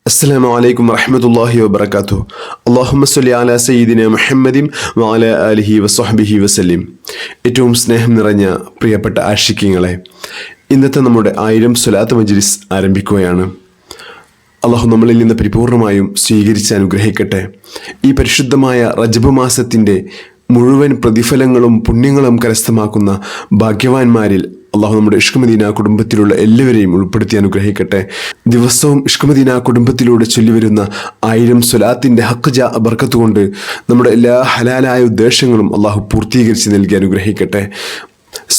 അസ്സലാമു അലൈക്കും വറഹ്മത്തുള്ളാഹി വബറകാതുഹു. അല്ലാഹുമ്മ സ്വല്ലി അലാ സയ്യിദിന മുഹമ്മദിൻ വഅലാ ആലിഹി വസ്വഹ്ബിഹി വസല്ലിം. ഏറ്റവും സ്നേഹം നിറഞ്ഞ പ്രിയപ്പെട്ട ആശിഖീങ്ങളെ, ഇന്നത്തെ നമ്മുടെ 1000 സ്വലാത്ത് മജ്ലിസ് ആരംഭിക്കുകയാണ്. അള്ളാഹു നമ്മളിൽ നിന്ന് പരിപൂർണമായും സ്വീകരിച്ച് അനുഗ്രഹിക്കട്ടെ. ഈ പരിശുദ്ധമായ റജബ് മാസത്തിൻ്റെ മുഴുവൻ പ്രതിഫലങ്ങളും പുണ്യങ്ങളും കരസ്ഥമാക്കുന്ന ഭാഗ്യവാന്മാരിൽ അള്ളാഹു നമ്മുടെ ഇഷ്ക് മദീന കുടുംബത്തിലുള്ള എല്ലാവരെയും ഉൾപ്പെടുത്തി അനുഗ്രഹിക്കട്ടെ. ദിവസവും ഇഷ്ക് മദീന കുടുംബത്തിലൂടെ ചൊല്ലിവരുന്ന 1000 സ്വലാത്തിൻ്റെ ഹഖ് ബർക്കത്ത് കൊണ്ട് നമ്മുടെ എല്ലാ ഹലാലായ ഉദ്ദേശങ്ങളും അള്ളാഹു പൂർത്തീകരിച്ച് നൽകി അനുഗ്രഹിക്കട്ടെ.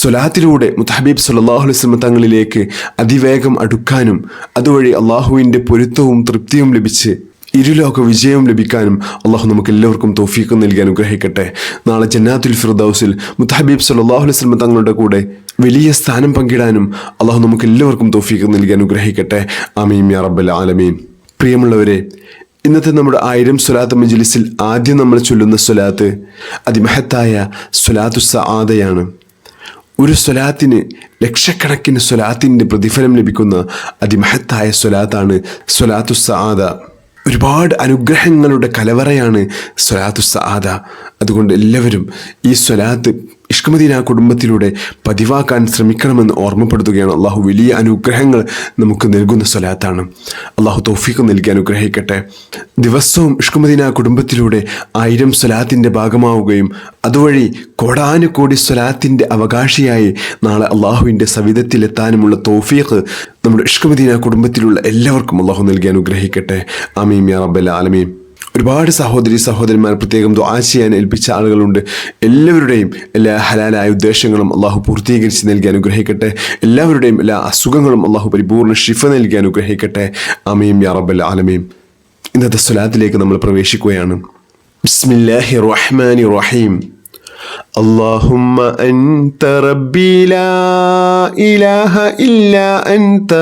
സ്വലാത്തിലൂടെ മുത്തഹബീബ് സല്ലല്ലാഹു അലൈഹി വസല്ലം തങ്ങളിലേക്ക് അതിവേഗം അടുക്കാനും അതുവഴി അള്ളാഹുവിൻ്റെ പൊരുത്തവും തൃപ്തിയും ലഭിച്ച് ഇരുലോക വിജയവും ലഭിക്കാനും അള്ളാഹു നമുക്ക് എല്ലാവർക്കും തൗഫീഖ് നൽകി അനുഗ്രഹിക്കട്ടെ. നാളെ ജന്നാത്തുൽ ഫിർദൗസിൽ മുത്തഹബീബ് സല്ലല്ലാഹു അലൈഹി വസല്ലം തങ്ങളുടെ കൂടെ വലിയ സ്ഥാനം പങ്കിടാനും അള്ളാഹു നമുക്ക് എല്ലാവർക്കും തൗഫീഖ് നൽകി അനുഗ്രഹിക്കട്ടെ. ആമീൻ യാ റബ്ബൽ ആലമീൻ. പ്രിയമുള്ളവരെ, ഇന്നത്തെ നമ്മുടെ 1000 സ്വലാത്ത് മജ്ലിസിൽ ആദ്യം നമ്മൾ ചൊല്ലുന്ന സ്വലാത്ത് അതിമഹത്തായ സ്വലാത്തു സആദയാണ്. ഒരു സ്വലാത്തിന് ലക്ഷക്കണക്കിന് സ്വലാത്തിൻ്റെ പ്രതിഫലം ലഭിക്കുന്ന അതിമഹത്തായ സ്വലാത്താണ് സ്വലാത്തു സആദ. ഒരുപാട് അനുഗ്രഹങ്ങളുടെ കലവറയാണ് സ്വലാത്തു സആദ. അതുകൊണ്ട് എല്ലാവരും ഈ സ്വലാത്ത് ഇഷ്ക് മദീന കുടുംബത്തിലൂടെ പതിവാക്കാൻ ശ്രമിക്കണമെന്ന് ഓർമ്മപ്പെടുത്തുകയാണ്. അള്ളാഹു വലിയ അനുഗ്രഹങ്ങൾ നമുക്ക് നൽകുന്ന സ്വലാത്താണ്. അള്ളാഹു തൗഫീഖ് നൽകി അനുഗ്രഹിക്കട്ടെ. ദിവസവും ഇഷ്ക് മദീന കുടുംബത്തിലൂടെ 1000 സ്വലാത്തിൻ്റെ ഭാഗമാവുകയും അതുവഴി കോടാനുകോടി സ്വലാത്തിൻ്റെ അവകാശിയായി നാളെ അള്ളാഹുവിൻ്റെ സവിധത്തിലെത്താനുമുള്ള തൗഫീഖ് നമ്മുടെ ഇഷ്ക് മദീന കുടുംബത്തിലുള്ള എല്ലാവർക്കും അള്ളാഹു നൽകി അനുഗ്രഹിക്കട്ടെ. ആമീൻ യാ റബ്ബൽ ആലമീൻ. ഒരുപാട് സഹോദരന്മാർ പ്രത്യേകം ദുആ ചെയ്യാൻ ഏൽപ്പിച്ച ആളുകളുണ്ട്. എല്ലാവരുടെയും എല്ലാ ഹലാലായ ഉദ്ദേശങ്ങളും അള്ളാഹു പൂർത്തീകരിച്ച് നൽകി അനുഗ്രഹിക്കട്ടെ. എല്ലാവരുടെയും എല്ലാ അസുഖങ്ങളും അള്ളാഹു പരിപൂർണ്ണ ശിഫ നൽകി അനുഗ്രഹിക്കട്ടെ. ആമീൻ യാ റബ്ബൽ ആലമീൻ. ഇന്നത്തെ സ്വലാത്തിലേക്ക് നമ്മൾ പ്രവേശിക്കുകയാണ്. ബിസ്മില്ലാഹിർ റഹ്മാനിർ റഹീം. اللهم أنت ربي لا إله إلا أنت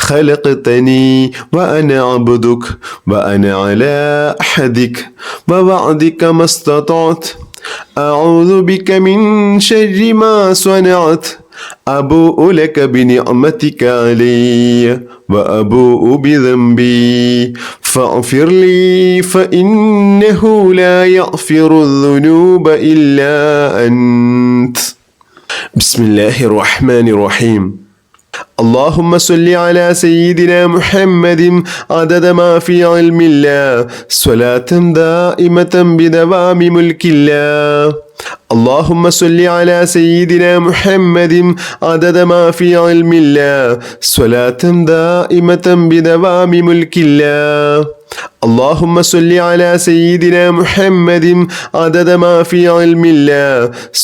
خلقتني وأنا عبدك وأنا على عهدك ووعدك ما استطعت أعوذ بك من شر ما صنعت أبوء لك بنعمتك علي وأبوء بذنبي فاغفر لي فإنه لا يغفر الذنوب إلا أنت. بسم الله الرحمن الرحيم. اللهم صل على سيدنا محمد عدد ما في علم الله صلاة دائمة بدوام ملك الله. اللهم صل على سيدنا محمد عدد ما في علم الله صلاة دائمة بدوام ملك الله. اللهم صل على سيدنا محمد عدد ما في علم الله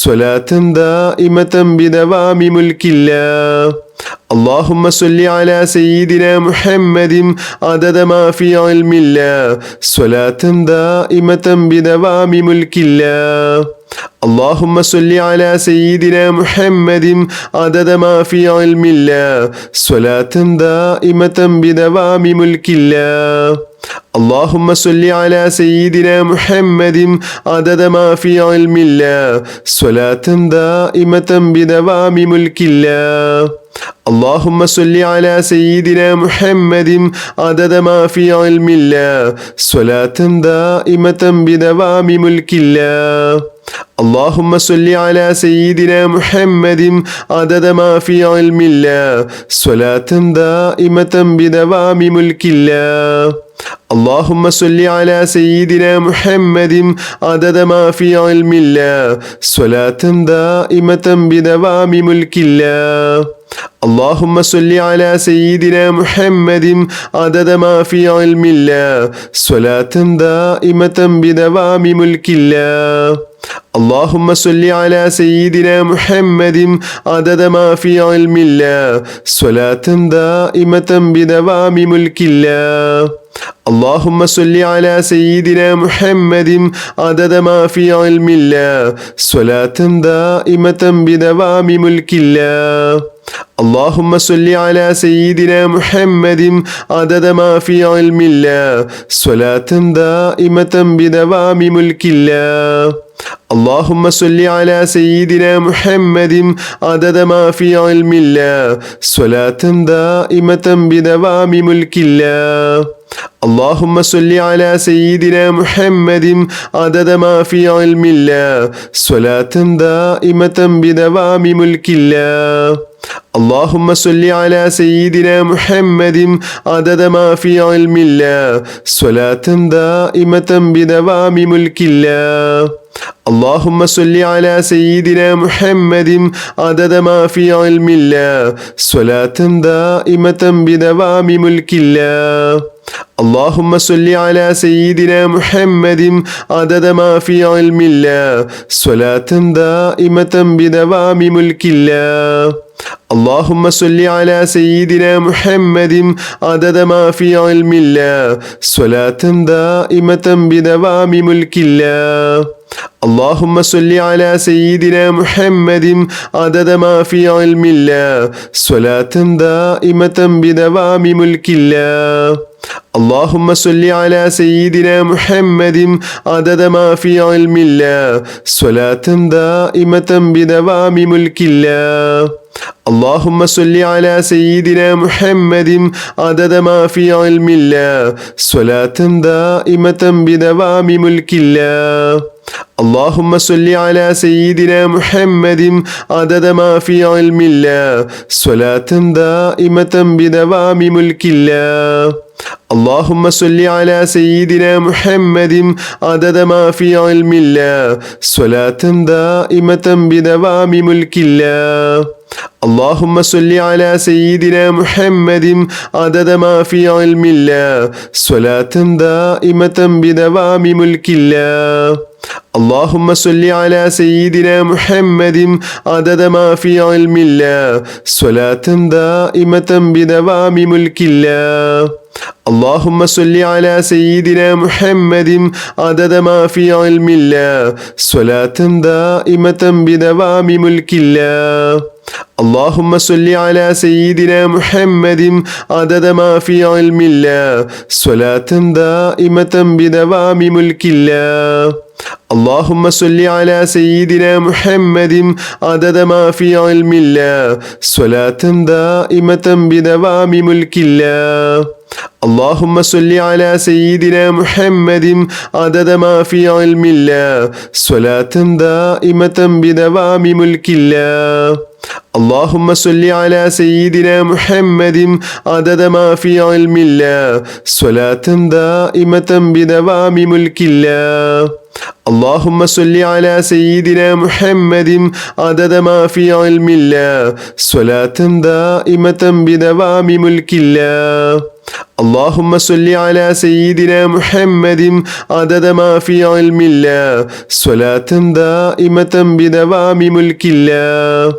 صلاة دائمة بدوام ملك الله. اللهم صل على سيدنا محمد عدد ما في علم الله صلاة دائمة بدوام ملك الله. اللهم صل على سيدنا محمد عدد ما في علم الله صلاة دائمة بدوام ملك الله. اللهم صل على سيدنا محمد عدد ما في علم الله صلاة دائمة بدوام ملك الله. اللهم صل على سيدنا محمد عدد ما في علم الله صلاة دائمة بدوام ملك الله. اللهم صل على سيدنا محمد عدد ما في علم الله صلاة دائمة بدوام ملك الله. اللهم صل على سيدنا محمد عدد ما في علم الله صلاة دائمة بدوام ملك الله. اللهم صل على سيدنا محمد عدد ما في علم الله صلاة دائمة بدوام ملك الله. اللهم صل على سيدنا محمد عدد ما في علم الله صلاة دائمة بدوام ملك الله. اللهم صل على سيدنا محمد عدد ما في علم الله صلاة دائمة بدوام ملك الله. اللهم صل على سيدنا محمد عدد ما في علم الله صلاة دائمة بدوام ملك الله. اللهم صل على سيدنا محمد عدد ما في علم الله صلاة دائمة بدوام ملك الله. اللهم صل على سيدنا محمد عدد ما في علم الله صلاة دائمة بدوام ملك الله. اللهم صل على سيدنا محمد عدد ما في علم الله صلاة دائمة بدوام ملك الله. اللهم صل على سيدنا محمد عدد ما في علم الله صلاة دائمة بدوام ملك الله. اللهم صل على سيدنا محمد عدد ما في علم الله صلاة دائمة بدوام ملك الله. اللهم صل على سيدنا محمد عدد ما في علم الله صلاة دائمة بدوام ملك الله. اللهم صل على سيدنا محمد عدد ما في علم الله صلاة دائمة بدوام ملك الله. اللهم صل على سيدنا محمد عدد ما في علم الله صلاة دائمة بدوام ملك الله. اللهم صل على سيدنا محمد عدد ما في علم الله صلاة دائمة بدوام ملك الله. اللهم صل على سيدنا محمد عدد ما في علم الله صلاة دائمة بدوام ملك الله. اللهم صل على سيدنا محمد عدد ما في علم الله صلاة دائمة بدوام ملك الله. اللهم صل على سيدنا محمد عدد ما في علم الله صلاة دائمة بدوام ملك الله. اللهم صل على سيدنا محمد عدد ما في علم الله صلاة دائمة بدوام ملك الله. اللهم صل على سيدنا محمد عدد ما في علم الله صلاة دائمة بدوام ملك الله. اللهم صل على سيدنا محمد عدد ما في علم الله صلاة دائمة بدوام ملك الله. اللهم صل على سيدنا محمد عدد ما في علم الله صلاة دائمة بدوام ملك الله. اللهم صل على سيدنا محمد عدد ما في علم الله صلاة دائمة بدوام ملك الله. اللهم صل على سيدنا محمد عدد ما في علم الله صلاة دائمة بدوام ملك الله. اللهم صل على سيدنا محمد عدد ما في علم الله صلاة دائمة بدوام ملك الله. اللهم صل على سيدنا محمد عدد ما في علم الله صلاة دائمة بدوام ملك الله.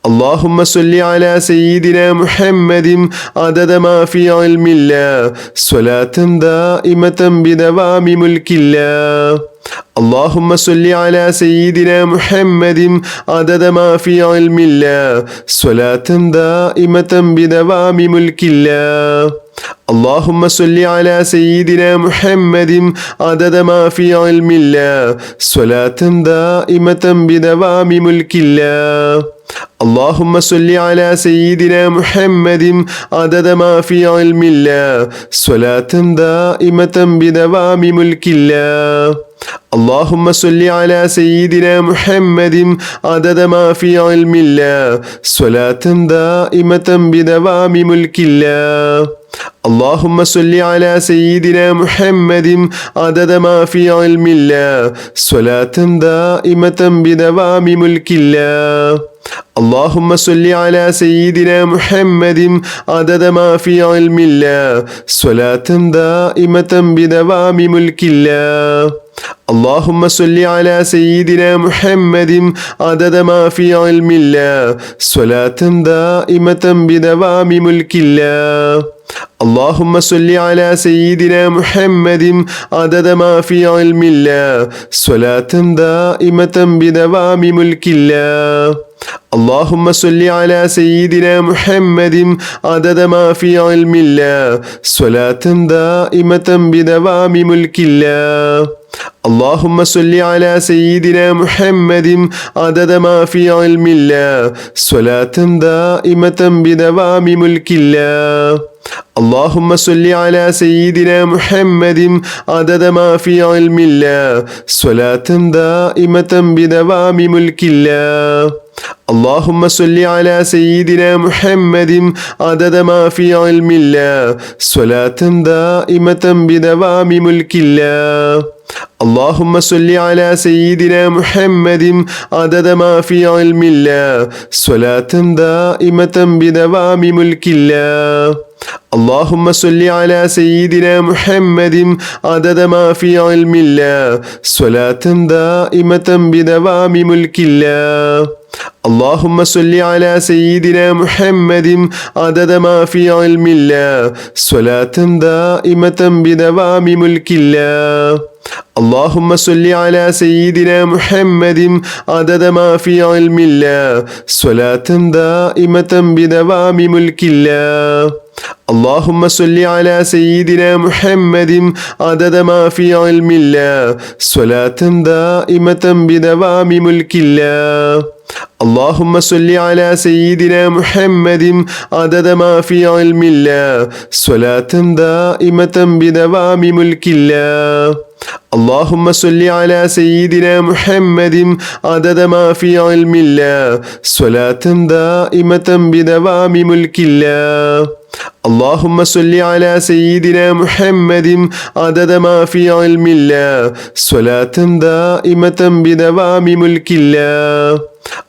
اللهم صل على سيدنا محمد عدد ما في علم الله صلاة دائمة بدوام ملك الله. اللهم صل على سيدنا محمد عدد ما في علم الله صلاة دائمة بدوام ملك الله. اللهم صل على سيدنا محمد عدد ما في علم الله صلاة دائمة بدوام ملك الله. اللهم صل على سيدنا محمد عدد ما في علم الله صلاة دائمة بدوام ملك الله. اللهم صل على سيدنا محمد عدد ما في علم الله صلاة دائمة بدوام ملك الله. اللهم صل على سيدنا محمد عدد ما في علم الله صلاة دائمة بدوام ملك الله. اللهم صل على سيدنا محمد عدد ما في علم الله صلاة دائمة بدوام ملك الله. اللهم صل على سيدنا محمد عدد ما في علم الله صلاة دائمة بدوام ملك الله. اللهم صل على سيدنا محمد عدد ما في علم الله صلاة دائمة بدوام ملك الله. اللهم صل على سيدنا محمد عدد ما في علم الله صلاة دائمة بدوام ملك الله. اللهم صل على سيدنا محمد عدد ما في علم الله صلاة دائمة بدوام ملك الله. اللهم صل على سيدنا محمد عدد ما في علم الله صلاة دائمة بدوام ملك الله. اللهم صل على سيدنا محمد عدد ما في علم الله صلاة دائمة بدوام ملك الله. اللهم صل على سيدنا محمد عدد ما في علم الله صلاة دائمة بدوام ملك الله. اللهم صل على سيدنا محمد عدد ما في علم الله صلاة دائمة بدوام ملك الله. اللهم صل على سيدنا محمد عدد ما في علم الله صلاة دائمة بدوام ملك الله. اللهم صل على سيدنا محمد عدد ما في علم الله صلاة دائمة بدوام ملك الله. اللهم صل على سيدنا محمد عدد ما في علم الله صلاة دائمة بدوام ملك الله. اللهم صل على سيدنا محمد عدد ما في علم الله صلاة دائمة بدوام ملك الله. اللهم صل على سيدنا محمد عدد ما في علم الله صلاة دائمة بدوام ملك الله. اللهم صل على سيدنا محمد عدد ما في علم الله صلاة دائمة بدوام ملك الله.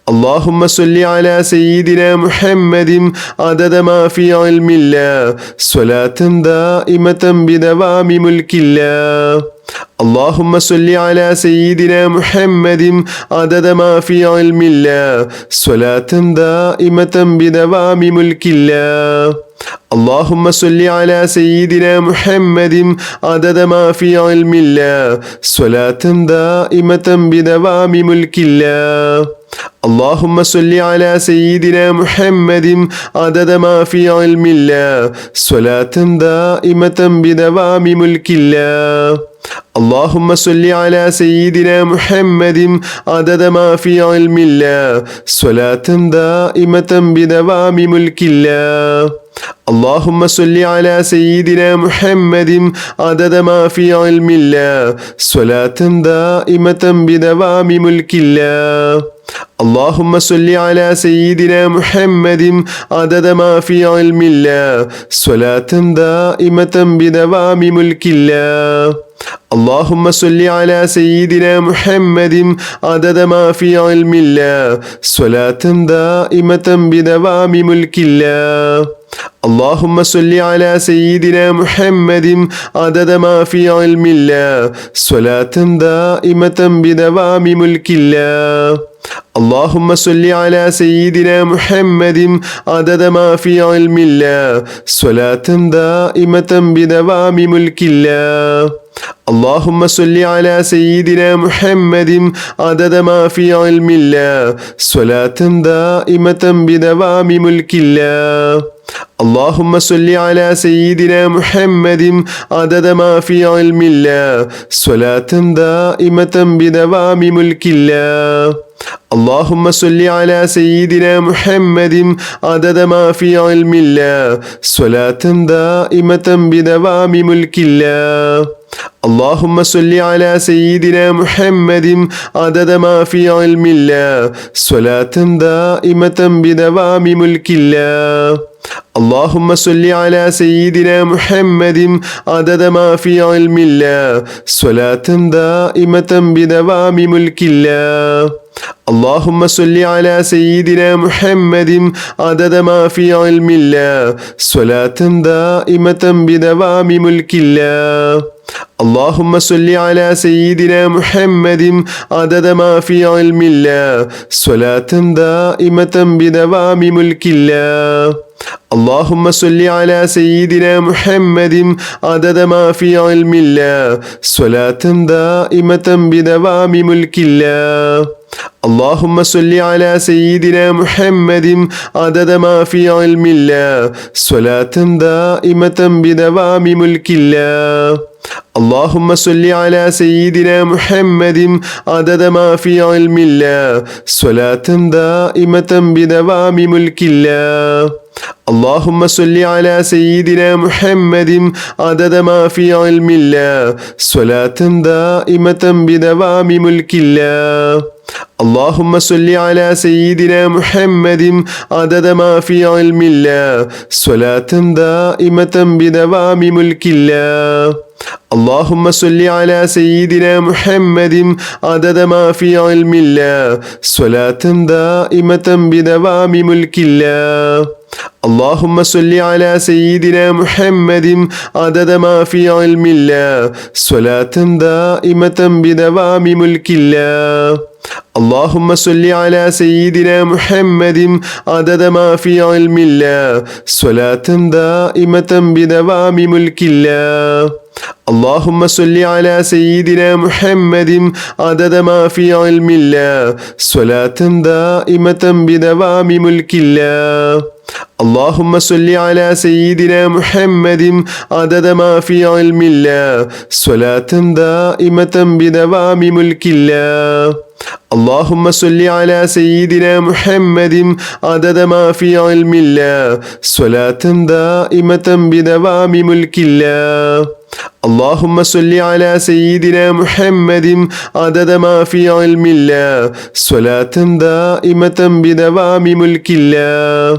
اللهم صل على سيدنا محمد عدد ما في علم الله صلاة دائمة بدوام ملك الله. اللهم صل على سيدنا محمد عدد ما في علم الله صلاة دائمة بدوام ملك الله. اللهم صل على سيدنا محمد عدد ما في علم الله صلاة دائمة بدوام ملك الله. اللهم صل على سيدنا محمد عدد ما في علم الله صلاة دائمة بدوام ملك الله. اللهم صل على سيدنا محمد عدد ما في علم الله صلاة دائمة بدوام ملك الله. اللهم صل على سيدنا محمد عدد ما في علم الله صلاة دائمة بدوام ملك الله. اللهم صل على سيدنا محمد عدد ما في علم الله صلاة دائمة بدوام ملك الله. اللهم صل على سيدنا محمد عدد ما في علم الله صلاة دائمة بدوام ملك الله. اللهم صل على سيدنا محمد عدد ما في علم الله صلاة دائمة بدوام ملك الله. اللهم صل على سيدنا محمد عدد ما في علم الله صلاة دائمة بدوام ملك الله. اللهم صل على سيدنا محمد عدد ما في علم الله صلاة دائمة بدوام ملك الله. اللهم صل على سيدنا محمد عدد ما في علم الله صلاة دائمة بدوام ملك الله. اللهم صل على سيدنا محمد عدد ما في علم الله صلاة دائمة بدوام ملك الله. اللهم صل على سيدنا محمد عدد ما في علم الله صلاة دائمة بدوام ملك الله. اللهم صل على سيدنا محمد عدد ما في علم الله صلاة دائمة بدوام ملك الله. اللهم صل على سيدنا محمد عدد ما في علم الله صلاة دائمة بدوام ملك الله. اللهم صل على سيدنا محمد عدد ما في علم الله صلاة دائمة بدوام ملك الله. اللهم صل على سيدنا محمد عدد ما في علم الله صلاة دائمة بدوام ملك الله. اللهم صل على سيدنا محمد عدد ما في علم الله صلاة دائمة بدوام ملك الله. اللهم صل على سيدنا محمد عدد ما في علم الله صلاة دائمة بدوام ملك الله. اللهم صل على سيدنا محمد عدد ما في علم الله صلاة دائمة بدوام ملك الله. اللهم صل على سيدنا محمد عدد ما في علم الله صلاة دائمة بدوام ملك الله. اللهم صل على سيدنا محمد عدد ما في علم الله صلاة دائمة بدوام ملك الله. اللهم صل على سيدنا محمد عدد ما في علم الله صلاة دائمة بدوام ملك الله. اللهم صل على سيدنا محمد عدد ما في علم الله صلاة دائمة بدوام ملك الله. اللهم صل على سيدنا محمد عدد ما في علم الله صلاة دائمة بدوام ملك الله. اللهم صل على سيدنا محمد عدد ما في علم الله صلاة دائمة بدوام ملك الله. اللهم صل على سيدنا محمد عدد ما في علم الله صلاة دائمة بدوام ملك الله. اللهم صل على سيدنا محمد عدد ما في علم الله صلاة دائمة بدوام ملك الله.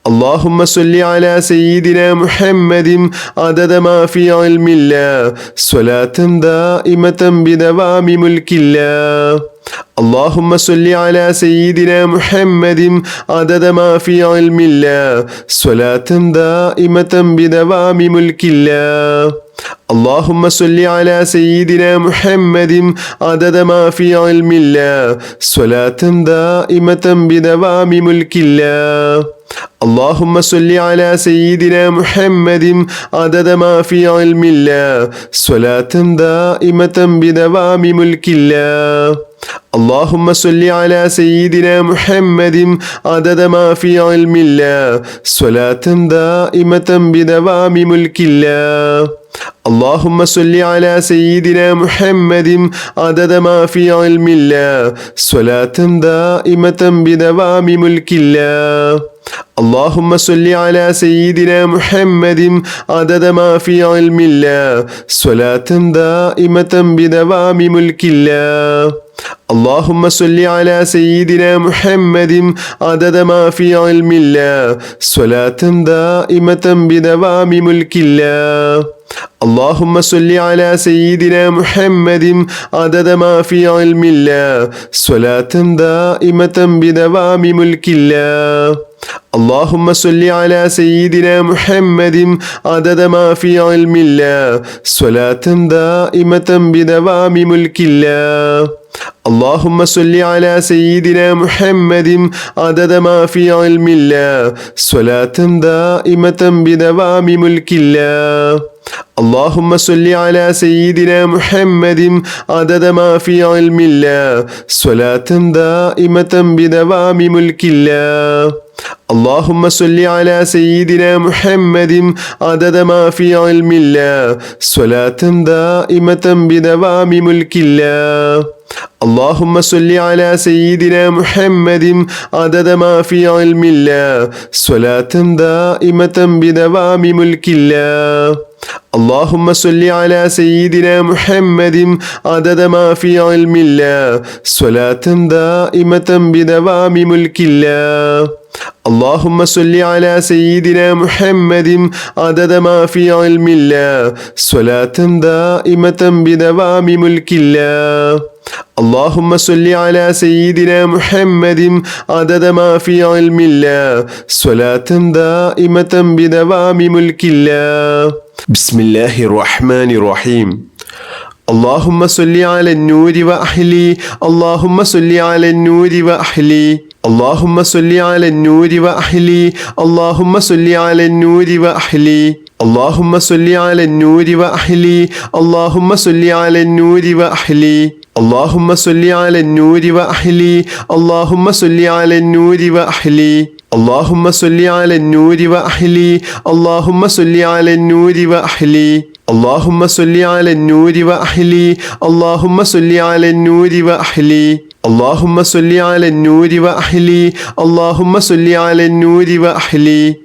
اللهم صل على سيدنا محمد عدد ما في علم الله صلاة دائمة بدوام ملك الله. اللهم صل على سيدنا محمد عدد ما في علم الله صلاة دائمة بدوام ملك الله. اللهم صل على سيدنا محمد عدد ما في علم الله صلاة دائمة بدوام ملك الله. اللهم صل على سيدنا محمد عدد ما في علم الله صلاة دائمة بدوام ملك الله. اللهم صل على سيدنا محمد عدد ما في علم الله صلاة دائمة بدوام ملك الله. اللهم صل على سيدنا محمد عدد ما في علم الله صلاة دائمة بدوام ملك الله. اللهم صل على سيدنا محمد عدد ما في علم الله صلاة دائمة بدوام ملك الله. اللهم صل على سيدنا محمد عدد ما في علم الله صلاة دائمة بدوام ملك الله. اللهم صل على سيدنا محمد عدد ما في علم الله صلاة دائمة بدوام ملك الله. اللهم صل على سيدنا محمد عدد ما في علم الله صلاة دائمة بدوام ملك الله. اللهم صل على سيدنا محمد عدد ما في علم الله صلاة دائمة بدوام ملك الله. اللهم صل على سيدنا محمد عدد ما في علم الله صلاة دائمة بدوام ملك الله. اللهم صل على سيدنا محمد عدد ما في علم الله صلاة دائمة بدوام ملك الله. اللهم صل على سيدنا محمد عدد ما في علم الله صلاة دائمة بدوام ملك الله. اللهم صل على سيدنا محمد عدد ما في علم الله صلاة دائمة بدوام ملك الله. اللهم صل على سيدنا محمد عدد ما في علم الله صلاة دائمة بدوام ملك الله. اللهم صل على سيدنا محمد عدد ما في علم الله صلاة دائمة بدوام ملك الله. بسم الله الرحمن الرحيم. اللهم صل على النور وأحلي. اللهم صل على النور وأحلي. اللهم صل على النور وأحلي. اللهم صل على النور وأحلي. اللهم صل على النور وأحلي. اللهم صل على النور وأحلي. اللهم صل على النور وأحلي. اللهم صل على النور وأحلي. اللهم صل على النور وأحلي. اللهم صل على النور وأحلي. اللهم صل على النور وأحلي. اللهم صل على النور وأحلي. اللهم صل على النور وأحلي. اللهم صل على النور وأحلي.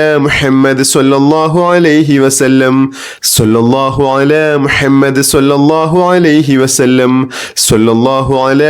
على محمد صلى الله عليه وسلم صلى الله على محمد صلى الله عليه وسلم صلى الله على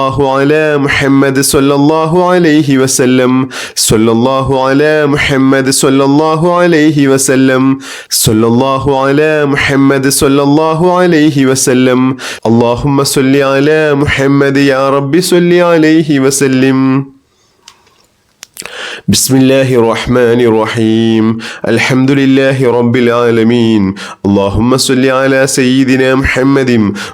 الله على محمد صلى الله عليه وسلم صلى الله على محمد صلى الله عليه وسلم صلى الله على محمد صلى الله عليه وسلم اللهم صل على محمد يا رب صل عليه وسلم بسم الله الرحمن الرحيم الحمد لله رب العالمين اللهم صل على سيدنا محمد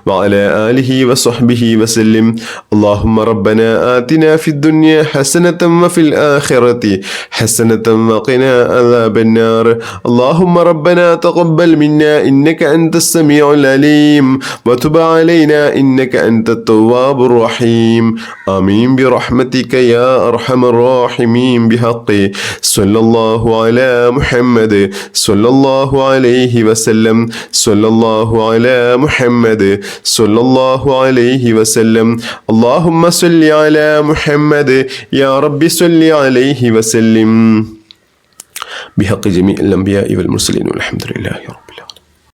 وعلى آله وصحبه وسلم اللهم ربنا آتنا في الدنيا حسنة وفي الآخرة حسنة وقنا عذاب النار اللهم ربنا تقبل منا إنك أنت السميع العليم وتب علينا إنك أنت التواب الرحيم آمين برحمتك يا أرحم الراحمين بحق صلى الله على محمد صلى الله عليه وسلم صلى الله على محمد صلى الله عليه وسلم اللهم صل على محمد يا رب صل عليه وسلم بحق جميع الأنبياء والمرسلين والحمد لله رب العالمين.